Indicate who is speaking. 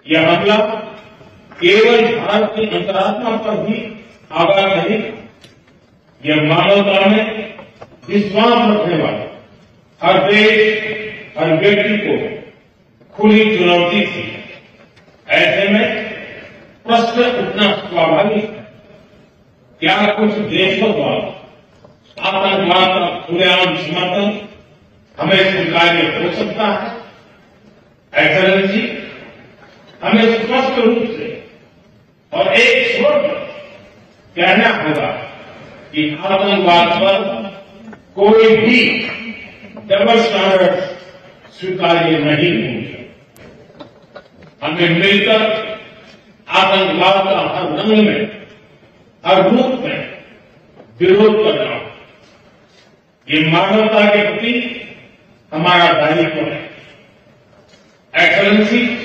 Speaker 1: यह हमला केवल भारत की अंतरात्मा पर ही आघात नहीं, यह मानवता में विश्वास रखने वाले हर देश, हर व्यक्ति को खुली चुनौती थी। ऐसे में प्रश्न उठना स्वाभाविक है, क्या कुछ देशों द्वारा आतंकवाद का खुलेआम समर्थन हमें स्वीकार्य हो सकता है? एक्सेलेंसी, हमें स्पष्ट रूप से और एक स्वर पर कहना होगा कि आतंकवाद पर कोई भी डबल स्टैंडर्ड स्वीकार्य नहीं होंगे। हमें मिलकर आतंकवाद का हर रंग में, हर रूप में विरोध करना, ये मानवता के प्रति हमारा दायित्व है। एक्सेलेंसी,